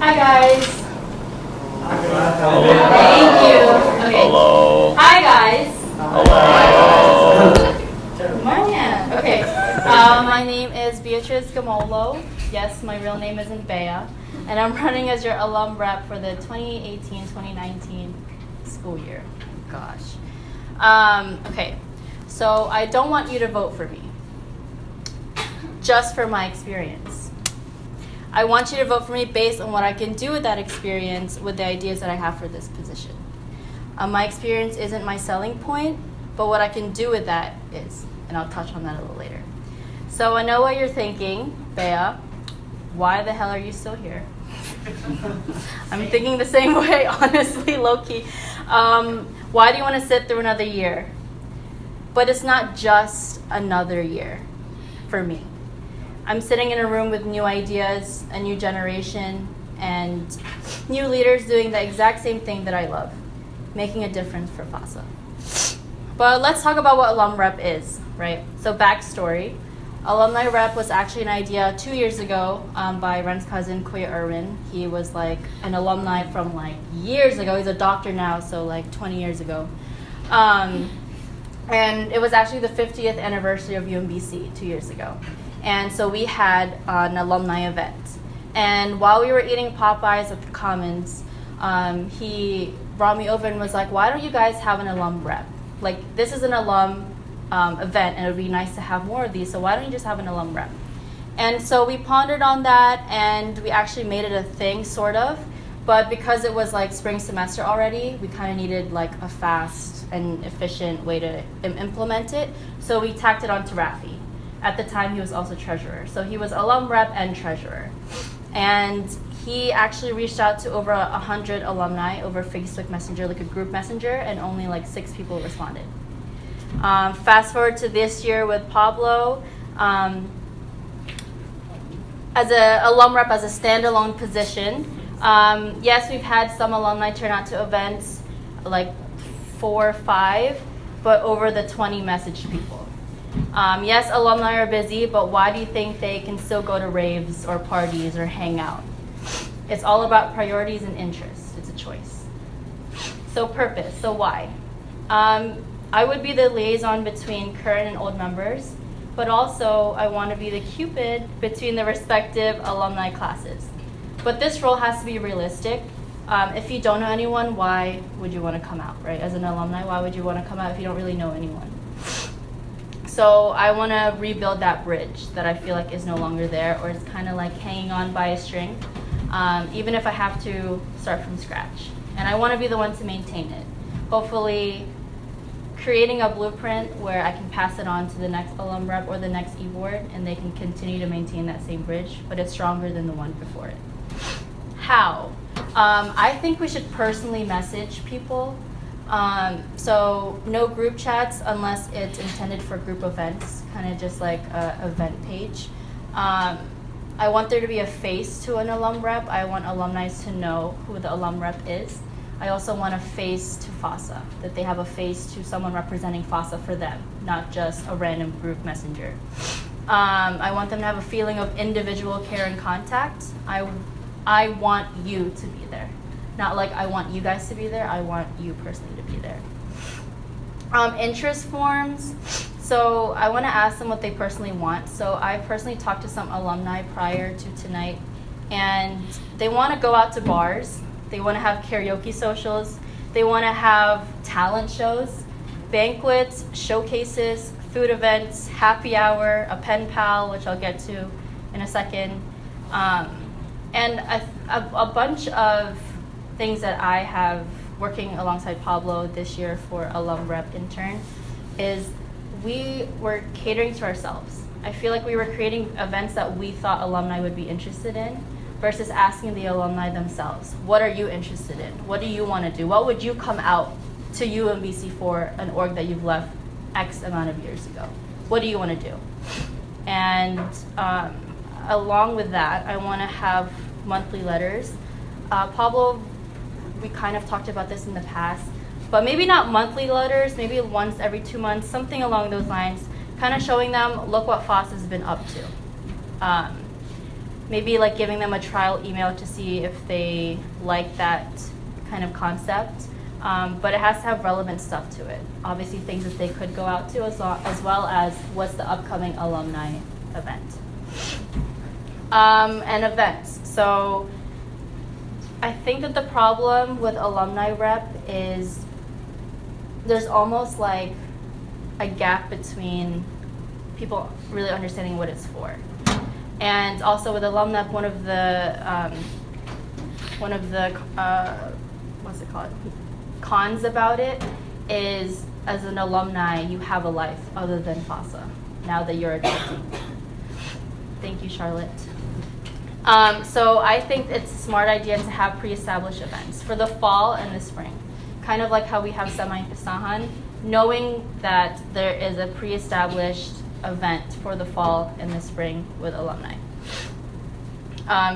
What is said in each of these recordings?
Hi guys. Hello. Thank you. Okay. Hello. Hi guys. Hello. Good morning. Okay. My name is Beatriz Gamolo. Yes, my real name isn't Bea, and I'm running as your alum rep for the 2018-2019 school year. Gosh. Okay. So I don't want you to vote for me, just for my experience. I want you to vote for me based on what I can do with that experience, with the ideas that I have for this position. My experience isn't my selling point, but what I can do with that is, and I'll touch on that a little later. So I know what you're thinking, Bea, why the hell are you still here? I'm thinking the same way, honestly, low-key. Why do you want to sit through another year? But it's not just another year for me. I'm sitting in a room with new ideas, a new generation, and new leaders doing the exact same thing that I love, making a difference for FASA. But let's talk about what alum rep is, right? So backstory, alumni rep was actually an idea 2 years ago by Ren's cousin, Kuya Irwin. He was like an alumni from like years ago. He's a doctor now, so like 20 years ago. And it was actually the 50th anniversary of UMBC 2 years ago. And so we had an alumni event. And while we were eating Popeyes at the Commons, he brought me over and was like, why don't you guys have an alum rep? Like, this is an alum event, and it would be nice to have more of these, so why don't you just have an alum rep? And so we pondered on that, and we actually made it a thing, sort of. But because it was like spring semester already, we kind of needed like a fast and efficient way to implement it. So we tacked it on to Rafi. At the time, he was also treasurer. So he was alum rep and treasurer. And he actually reached out to over 100 alumni over Facebook Messenger, like a group messenger, and only like 6 people responded. Fast forward to this year with Pablo. As an alum rep, as a standalone position, yes, we've had some alumni turn out to events, like 4 or 5, but over the 20 messaged people. Yes, alumni are busy, but why do you think they can still go to raves or parties or hang out? It's all about priorities and interests. It's a choice. So purpose, so why? I would be the liaison between current and old members, but also I want to be the Cupid between the respective alumni classes. But this role has to be realistic. If you don't know anyone, why would you want to come out, right? As an alumni, why would you want to come out if you don't really know anyone? So I want to rebuild that bridge that I feel like is no longer there, or is kind of like hanging on by a string, even if I have to start from scratch. And I want to be the one to maintain it. Hopefully creating a blueprint where I can pass it on to the next alum rep or the next e-board, and they can continue to maintain that same bridge, but it's stronger than the one before it. How? I think we should personally message people. So no group chats unless it's intended for group events, kind of just like an event page. I want there to be a face to an alum rep. I want alumni to know who the alum rep is. I also want a face to FASA, that they have a face to someone representing FASA for them, not just a random group messenger. I want them to have a feeling of individual care and contact. I want you to be there. Not like I want you guys to be there, I want you personally to be there. Interest forms. So I want to ask them what they personally want. So I personally talked to some alumni prior to tonight, and they want to go out to bars. They want to have karaoke socials. They want to have talent shows, banquets, showcases, food events, happy hour, a pen pal, which I'll get to in a second, and a bunch of things that I have working alongside Pablo this year for alum rep intern is we were catering to ourselves. I feel like we were creating events that we thought alumni would be interested in versus asking the alumni themselves, what are you interested in? What do you want to do? What would you come out to UMBC for, an org that you've left X amount of years ago? What do you want to do? And along with that, I want to have monthly letters. Pablo, we kind of talked about this in the past, but maybe not monthly letters, maybe once every 2 months, something along those lines, kind of showing them, look what FASA has been up to. maybe like giving them a trial email to see if they like that kind of concept. But it has to have relevant stuff to it. Obviously things that they could go out to, as well as what's the upcoming alumni event. And events. So I think that the problem with alumni rep is there's almost like a gap between people really understanding what it's for. And also with alumni, one of the what's it called? Cons about it is, as an alumni, you have a life other than FASA now that you're adulting. Thank you, Charlotte. So I think it's a smart idea to have pre-established events for the fall and the spring. Kind of like how we have semi-pisahan, knowing that there is a pre-established event for the fall and the spring with alumni.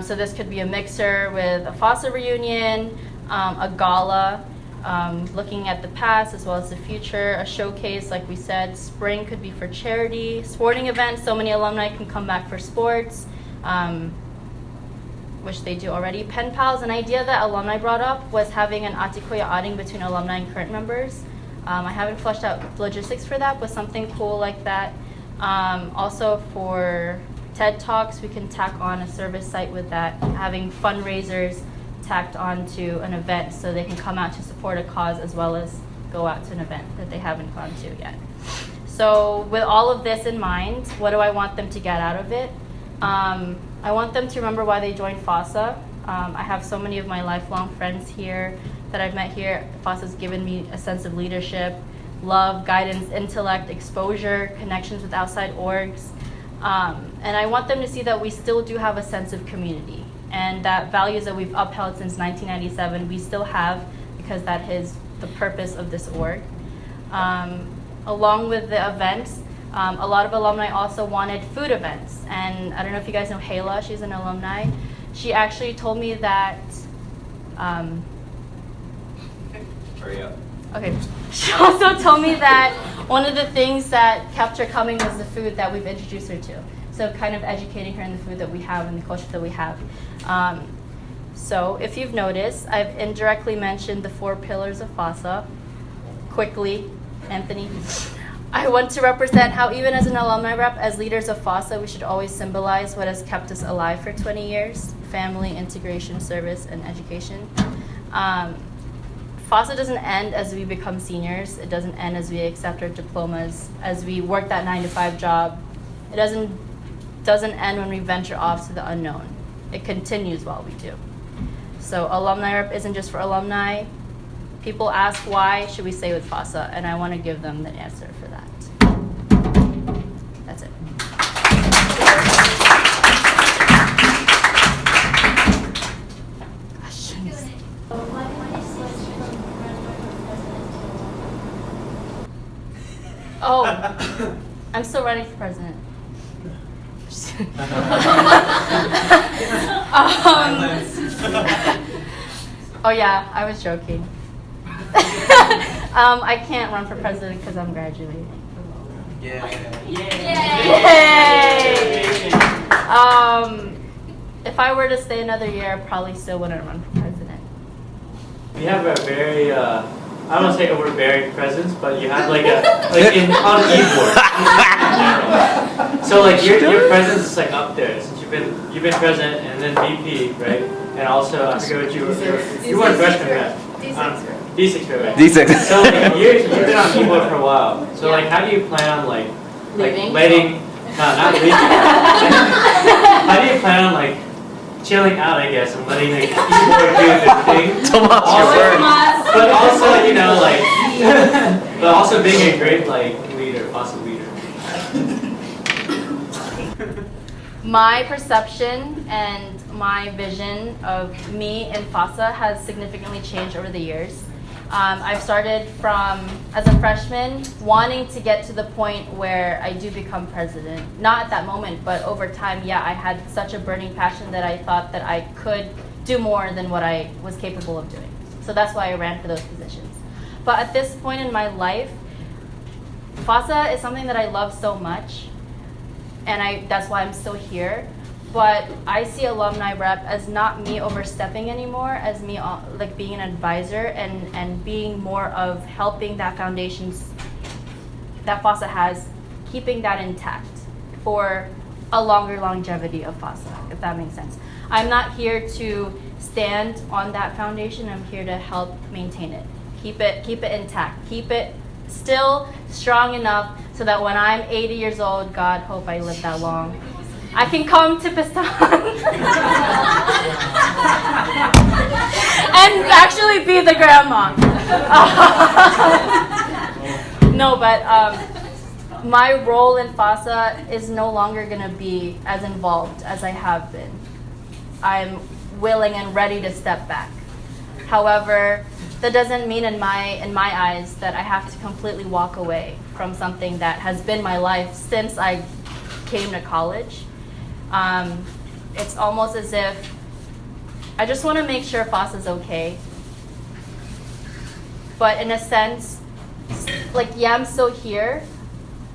So this could be a mixer with a FASA reunion, a gala, looking at the past as well as the future, a showcase, like we said. Spring could be for charity, sporting events. So many alumni can come back for sports, which they do already. Pen pals, an idea that alumni brought up was having an atikoya outing between alumni and current members. I haven't fleshed out logistics for that, but something cool like that. Also for TED Talks, we can tack on a service site with that, having fundraisers tacked onto an event so they can come out to support a cause as well as go out to an event that they haven't gone to yet. So with all of this in mind, what do I want them to get out of it? I want them to remember why they joined FASA. I have so many of my lifelong friends here that I've met here. FASA's given me a sense of leadership, love, guidance, intellect, exposure, connections with outside orgs. And I want them to see that we still do have a sense of community, and that values that we've upheld since 1997, we still have, because that is the purpose of this org. Along with the events, a lot of alumni also wanted food events. And I don't know if you guys know Hayla, she's an alumni. She actually told me that, Hurry up. okay. She also told me that one of the things that kept her coming was the food that we've introduced her to. So kind of educating her in the food that we have and the culture that we have. So if you've noticed, I've indirectly mentioned the 4 pillars of FASA. Quickly, Anthony. I want to represent how even as an alumni rep, as leaders of FASA, we should always symbolize what has kept us alive for 20 years: family, integration, service, and education. FASA doesn't end as we become seniors. It doesn't end as we accept our diplomas, as we work that 9-to-5 job. It doesn't end when we venture off to the unknown. It continues while we do. So alumni rep isn't just for alumni. People ask why should we stay with FASA, and I want to give them the answer for that. That's it. Questions? Oh, I'm still running for president. Oh yeah, I was joking. I can't run for president because I'm graduating. Yeah. Yay! If I were to stay another year, I probably still wouldn't run for president. You have a very, I don't want to say overbearing presence, but you have like a, like on a keyboard. So like your presence is like up there since you've been president and then VP, right? And also I forget what you were freshman, right? D6, right? D6. So like you've been on keyboard for a while. So like how do you plan on like letting not leaving. How do you plan on like chilling out, I guess, and letting the keyboard do the thing? But also, you know, like but also being a great like leader, awesome leader. My perception and my vision of me in FASA has significantly changed over the years. I've started from, as a freshman, wanting to get to the point where I do become president. Not at that moment, but over time, yeah, I had such a burning passion that I thought that I could do more than what I was capable of doing. So that's why I ran for those positions. But at this point in my life, FASA is something that I love so much, and that's why I'm still here. but I see alumni rep as not me overstepping anymore, as me like being an advisor and being more of helping that foundations that FASA has, keeping that intact for a longer longevity of FASA, if that makes sense. I'm not here to stand on that foundation. I'm here to help maintain it. Keep it intact. Keep it still strong enough so that when I'm 80 years old, God hope I live that long, I can come to Piston and actually be the grandma. No, but my role in FASA is no longer going to be as involved as I have been. I'm willing and ready to step back. However, that doesn't mean in my eyes that I have to completely walk away from something that has been my life since I came to college. It's almost as if I just want to make sure FASA's okay. But in a sense, like, yeah, I'm still here,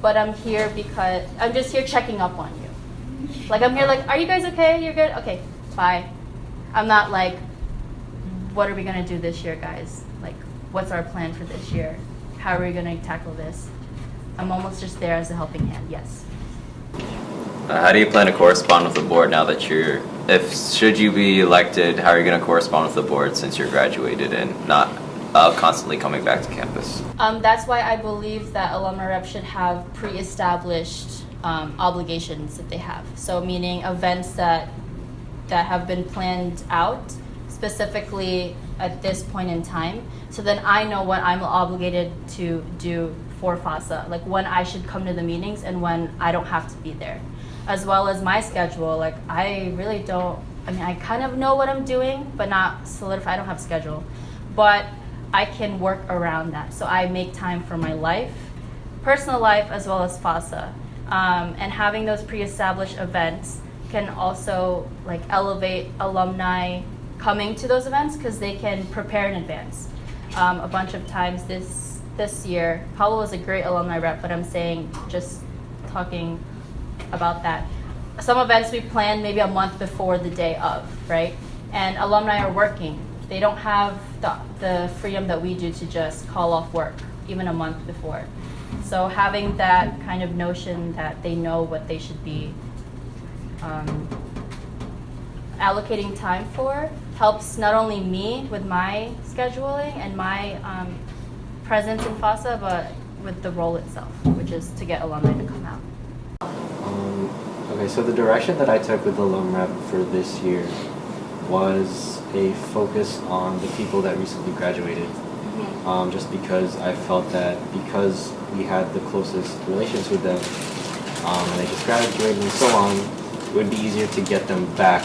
but I'm here because I'm just here checking up on you. Like, I'm here like, are you guys okay? You're good? Okay, bye. I'm not like, what are we going to do this year, guys? Like, what's our plan for this year? How are we going to tackle this? I'm almost just there as a helping hand, yes. How do you plan to correspond with the board now that should you be elected, how are you going to correspond with the board since you're graduated and not constantly coming back to campus? That's why I believe that alumni rep should have pre-established obligations that they have. So meaning events that have been planned out specifically at this point in time. So then I know what I'm obligated to do for FASA, like when I should come to the meetings and when I don't have to be there. As well as my schedule, like I really don't, I mean, I kind of know what I'm doing, but not solidified, I don't have a schedule. But I can work around that. So I make time for my life, personal life, as well as FASA. And having those pre-established events can also like elevate alumni coming to those events because they can prepare in advance. A bunch of times this year, Paulo was a great alumni rep, but I'm saying, just talking about that. Some events we plan maybe a month before the day of, right? And alumni are working. They don't have the freedom that we do to just call off work even a month before. So having that kind of notion that they know what they should be allocating time for helps not only me with my scheduling and my presence in FASA, but with the role itself, which is to get alumni to come out. Okay, so the direction that I took with the alum rep for this year was a focus on the people that recently graduated. Just because I felt that because we had the closest relations with them, and they just graduated and so on, it would be easier to get them back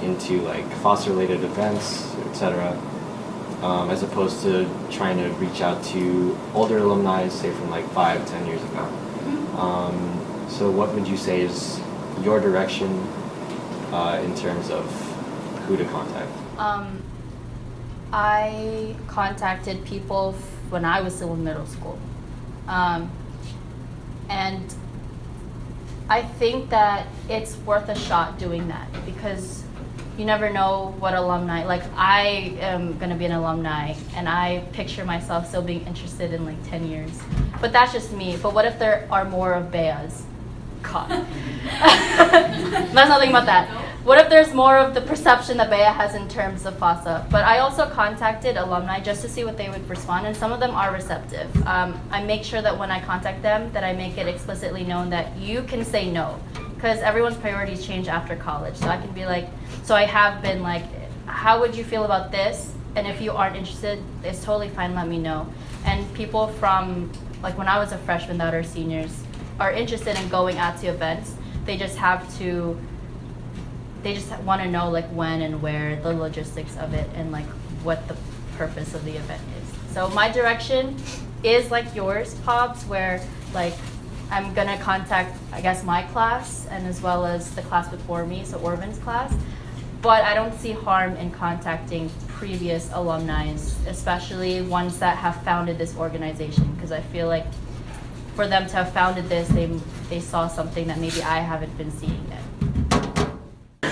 into like FASA-related events, etc., as opposed to trying to reach out to older alumni, say from like 5-10 years ago. So what would you say is your direction in terms of who to contact? I contacted people when I was still in middle school. And I think that it's worth a shot doing that because you never know what alumni, like I am going to be an alumni and I picture myself still being interested in like 10 years. But that's just me. But what if there are more of Beas? God. That's nothing about that. What if there's more of the perception that Bea has in terms of FASA? But I also contacted alumni just to see what they would respond, and some of them are receptive. I make sure that when I contact them that I make it explicitly known that you can say no, because everyone's priorities change after college. So I can be like, so I have been like, how would you feel about this? And if you aren't interested, it's totally fine, let me know. And people from, like when I was a freshman that are seniors, are interested in going out to events. They just want to know like when and where, the logistics of it, and like what the purpose of the event is. So my direction is like yours, Pops, where like I'm gonna contact, I guess, my class and as well as the class before me, so Orvin's class. But I don't see harm in contacting previous alumni, especially ones that have founded this organization, because I feel like for them to have founded this, they saw something that maybe I haven't been seeing yet.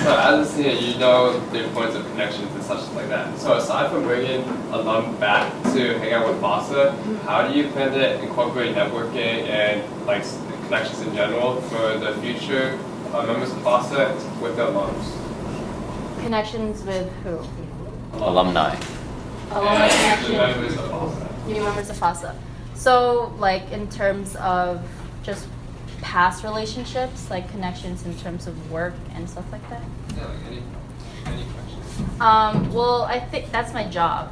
So as a senior, you know the importance of connections and such like that. So aside from bringing alum back to hang out with FASA, how do you plan to incorporate networking and like connections in general for the future members of FASA with the alums? Connections with who? Alumni. Alumni The connections. members of FASA. New members of FASA. So, like, in terms of just past relationships, like connections in terms of work and stuff like that? Yeah, like any questions? Well, I think that's my job,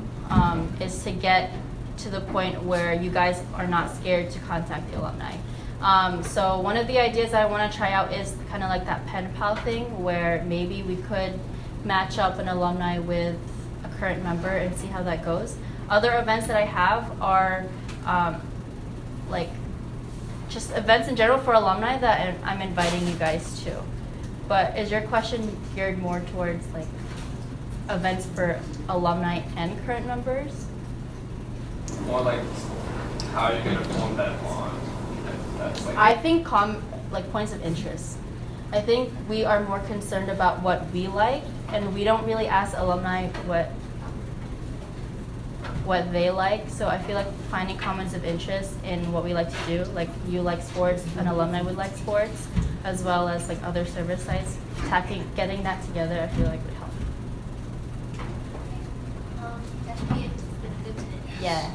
is to get to the point where you guys are not scared to contact the alumni. So one of the ideas I want to try out is kind of like that pen pal thing, where maybe we could match up an alumni with a current member and see how that goes. Other events that I have are like just events in general for alumni that I'm inviting you guys to. But is your question geared more towards like events for alumni and current members? More like how you're gonna form that bond. That's like I think like points of interest. I think we are more concerned about what we like, and we don't really ask alumni what they like. So I feel like finding commons of interest in what we like to do, like you like sports, an alumni would like sports, as well as like other service sites, getting that together, I feel like would help. That would be a good. Yeah.